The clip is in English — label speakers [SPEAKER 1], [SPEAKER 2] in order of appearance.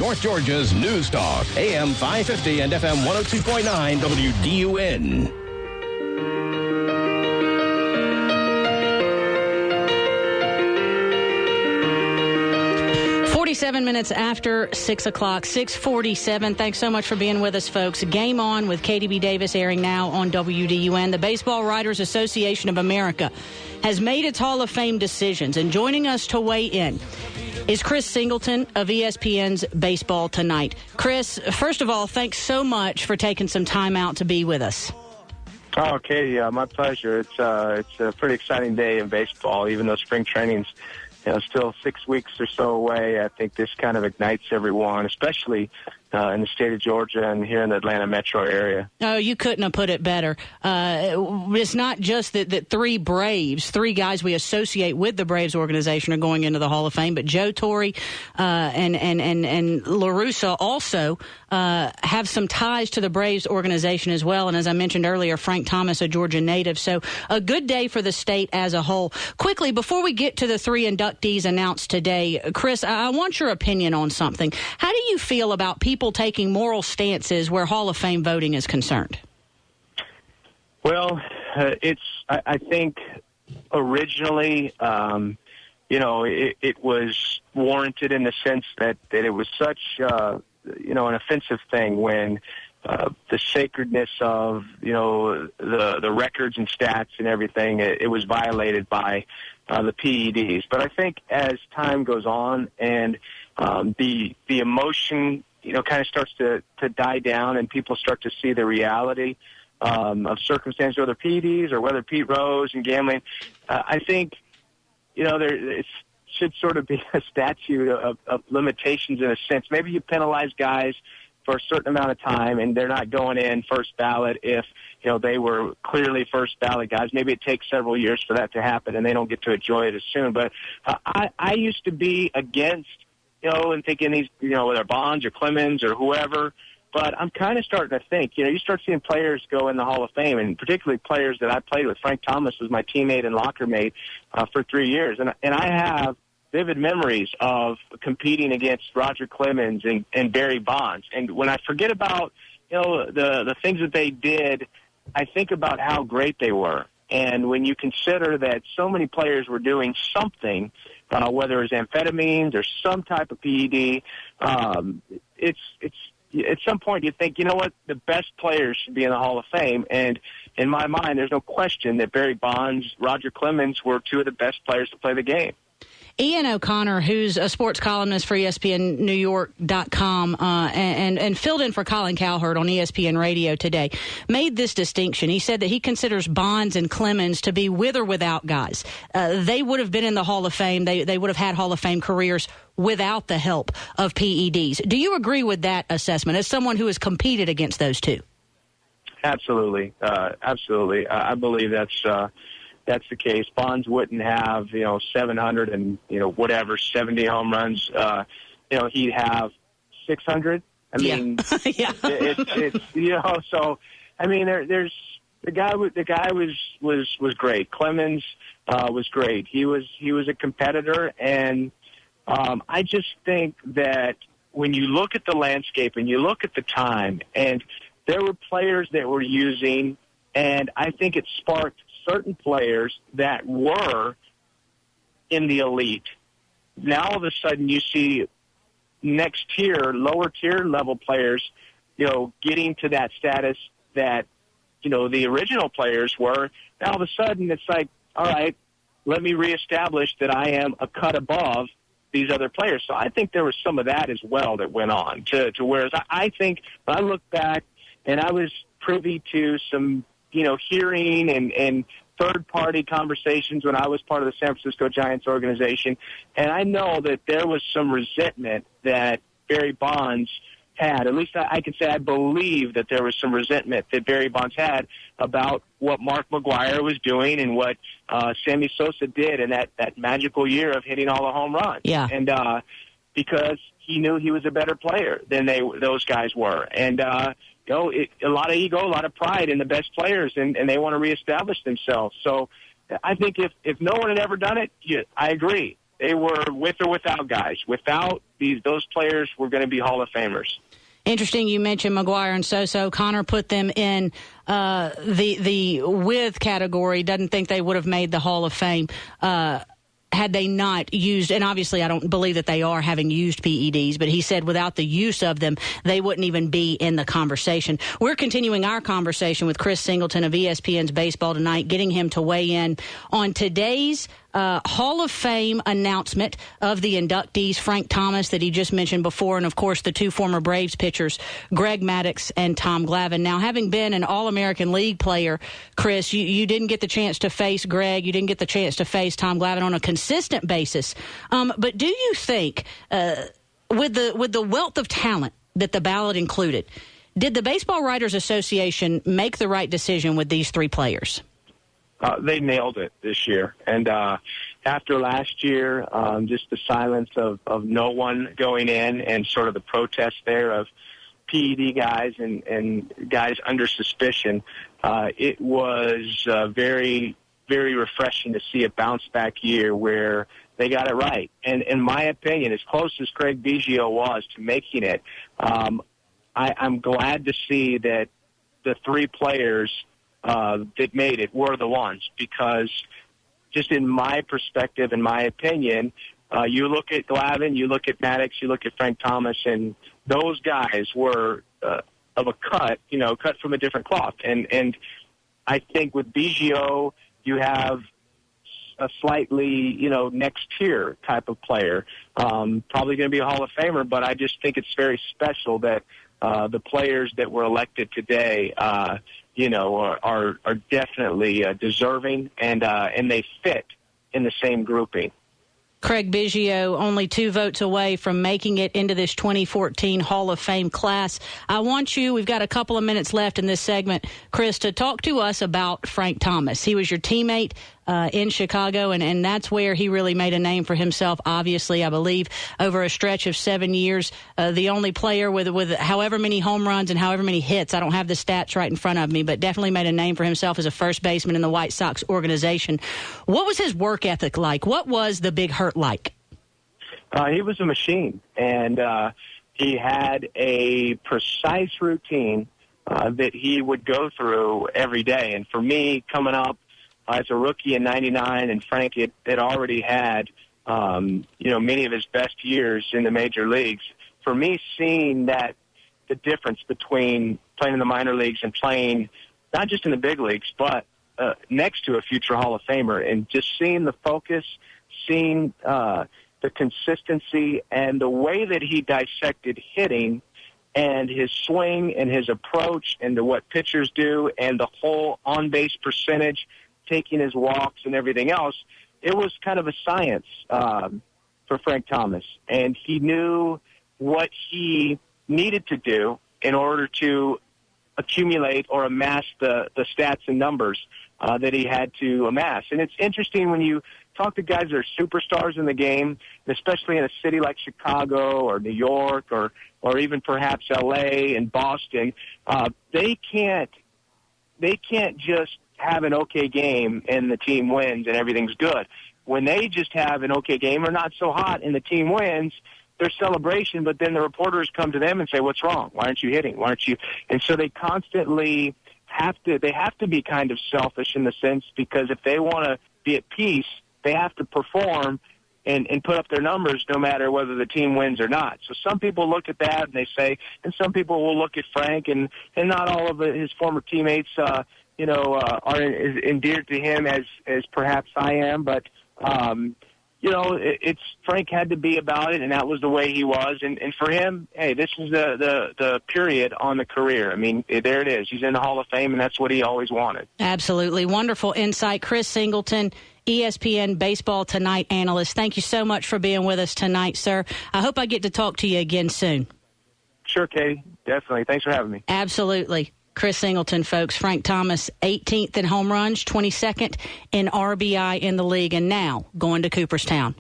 [SPEAKER 1] North Georgia's News Talk, AM 550 and FM 102.9 WDUN.
[SPEAKER 2] 47 minutes after 6 o'clock, 6:47. Thanks so much for being with us, folks. Game On with Katie B. Davis airing now on WDUN. The Baseball Writers Association of America has made its Hall of Fame decisions, and joining us to weigh in is Chris Singleton of ESPN's Baseball Tonight. Chris, first of all, thanks so much for taking some time out to be with us.
[SPEAKER 3] Oh, Katie, my pleasure. It's a pretty exciting day in baseball, even though spring training's still 6 weeks or so away. I think this kind of ignites everyone, especially in the state of Georgia and here in the Atlanta metro area.
[SPEAKER 2] Oh, you couldn't have put it better. It's not just that three guys we associate with the Braves organization are going into the Hall of Fame, but Joe Torre and La Russa also have some ties to the Braves organization as well. And as I mentioned earlier, Frank Thomas, a Georgia native. So a good day for the state as a whole. Quickly, before we get to the three inductees announced today, Chris, I want your opinion on something. How do you feel about people taking moral stances where Hall of Fame voting is concerned?
[SPEAKER 3] Well, I think originally, it was warranted in the sense that it was such, an offensive thing when the sacredness of, the records and stats and everything, it was violated by the PEDs. But I think as time goes on and the emotion kind of starts to die down and people start to see the reality of circumstances, whether PEDs or whether Pete Rose and gambling. I think, it should sort of be a statute of limitations in a sense. Maybe you penalize guys for a certain amount of time and they're not going in first ballot if, they were clearly first ballot guys. Maybe it takes several years for that to happen and they don't get to enjoy it as soon. But I used to be against and thinking these, whether Bonds or Clemens or whoever. But I'm kind of starting to think, you start seeing players go in the Hall of Fame, and particularly players that I played with. Frank Thomas was my teammate and locker mate for 3 years. And I have vivid memories of competing against Roger Clemens and Barry Bonds. And when I forget about, the things that they did, I think about how great they were. And when you consider that so many players were doing something, whether it was amphetamines or some type of PED, it's at some point you think, the best players should be in the Hall of Fame. And in my mind, there's no question that Barry Bonds, Roger Clemens were two of the best players to play the game.
[SPEAKER 2] Ian O'Connor, who's a sports columnist for ESPNNewYork.com and filled in for Colin Cowherd on ESPN Radio today, made this distinction. He said that he considers Bonds and Clemens to be with or without guys. They would have been in the Hall of Fame. They would have had Hall of Fame careers without the help of PEDs. Do you agree with that assessment as someone who has competed against those two?
[SPEAKER 3] Absolutely. Absolutely. I believe that's the case. Bonds wouldn't have, 700 and, 70 home runs. He'd have 600. I mean,
[SPEAKER 2] yeah.
[SPEAKER 3] it's so, I mean, there's the guy was great. Clemens was great. He was a competitor. And I just think that when you look at the landscape and you look at the time, and there were players that were using, and I think it sparked certain players that were in the elite. Now all of a sudden you see next tier, lower tier level players, getting to that status that, the original players were. Now all of a sudden it's like, all right, let me reestablish that I am a cut above these other players. So I think there was some of that as well that went on to whereas I think when I look back and I was privy to some, hearing and third-party conversations when I was part of the San Francisco Giants organization. And I know that there was some resentment that Barry Bonds had. At least I can say I believe that there was some resentment that Barry Bonds had about what Mark McGwire was doing and what Sammy Sosa did in that magical year of hitting all the home runs.
[SPEAKER 2] Yeah.
[SPEAKER 3] And because he knew he was a better player than those guys were. And a lot of ego, a lot of pride in the best players, and they want to reestablish themselves. So I think if no one had ever done it, I agree. They were with or without guys. Without those players were going to be Hall of Famers.
[SPEAKER 2] Interesting you mentioned McGuire and Soso. Connor put them in the with category. Doesn't think they would have made the Hall of Fame had they not used, and obviously I don't believe that they are having used PEDs, but he said without the use of them, they wouldn't even be in the conversation. We're continuing our conversation with Chris Singleton of ESPN's Baseball Tonight, getting him to weigh in on today's Hall of Fame announcement of the inductees, Frank Thomas, that he just mentioned before, and, of course, the two former Braves pitchers, Greg Maddux and Tom Glavine. Now, having been an All-American League player, Chris, you didn't get the chance to face Greg. You didn't get the chance to face Tom Glavine on a consistent basis. But do you think, with the wealth of talent that the ballot included, did the Baseball Writers Association make the right decision with these three players?
[SPEAKER 3] They nailed it this year. And after last year, just the silence of no one going in and sort of the protest there of PED guys and guys under suspicion, it was very, very refreshing to see a bounce-back year where they got it right. And in my opinion, as close as Craig Biggio was to making it, I'm glad to see that the three players that made it were the ones, because just in my perspective, in my opinion, you look at Glavine, you look at Maddux, you look at Frank Thomas, and those guys were of a cut from a different cloth. And I think with Biggio, you have a slightly, next tier type of player. Probably going to be a Hall of Famer, but I just think it's very special that the players that were elected today, are definitely deserving, and they fit in the same grouping.
[SPEAKER 2] Craig Biggio only 2 votes away from making it into this 2014 Hall of Fame class. I want you, we've got a couple of minutes left in this segment, Chris, to talk to us about Frank Thomas. He was your teammate in Chicago, and that's where he really made a name for himself, obviously, I believe, over a stretch of 7 years. The only player with however many home runs and however many hits. I don't have the stats right in front of me, but definitely made a name for himself as a first baseman in the White Sox organization. What was his work ethic like? What was the Big Hurt like?
[SPEAKER 3] He was a machine, and he had a precise routine that he would go through every day. And for me, coming up as a rookie in '99, and Frank had already had, many of his best years in the major leagues. For me, seeing that the difference between playing in the minor leagues and playing not just in the big leagues, but next to a future Hall of Famer, and just seeing the focus, seeing the consistency, and the way that he dissected hitting and his swing and his approach and to what pitchers do and the whole on-base percentage, taking his walks and everything else, it was kind of a science for Frank Thomas. And he knew what he needed to do in order to accumulate or amass the stats and numbers that he had to amass. And it's interesting when you talk to guys that are superstars in the game, especially in a city like Chicago or New York or even perhaps L.A. and Boston, they can't just have an okay game and the team wins and everything's good. When they just have an okay game or not so hot and the team wins, there's celebration, but then the reporters come to them and say, what's wrong? Why aren't you hitting? Why aren't you? And so they constantly have to be kind of selfish in the sense, because if they want to be at peace, they have to perform and put up their numbers no matter whether the team wins or not. So some people look at that and they say, and some people will look at Frank, and not all of his former teammates, are as endeared to him as perhaps I am, but, it's Frank had to be about it, and that was the way he was. And for him, hey, this is the period on the career. I mean, there it is. He's in the Hall of Fame, and that's what he always wanted. Absolutely.
[SPEAKER 2] Wonderful insight. Chris Singleton, ESPN Baseball Tonight analyst. Thank you so much for being with us tonight, sir. I hope I get to talk to you again soon.
[SPEAKER 3] Sure, Katie. Definitely. Thanks for having me.
[SPEAKER 2] Absolutely. Chris Singleton, folks. Frank Thomas, 18th in home runs, 22nd in RBI in the league, and now going to Cooperstown.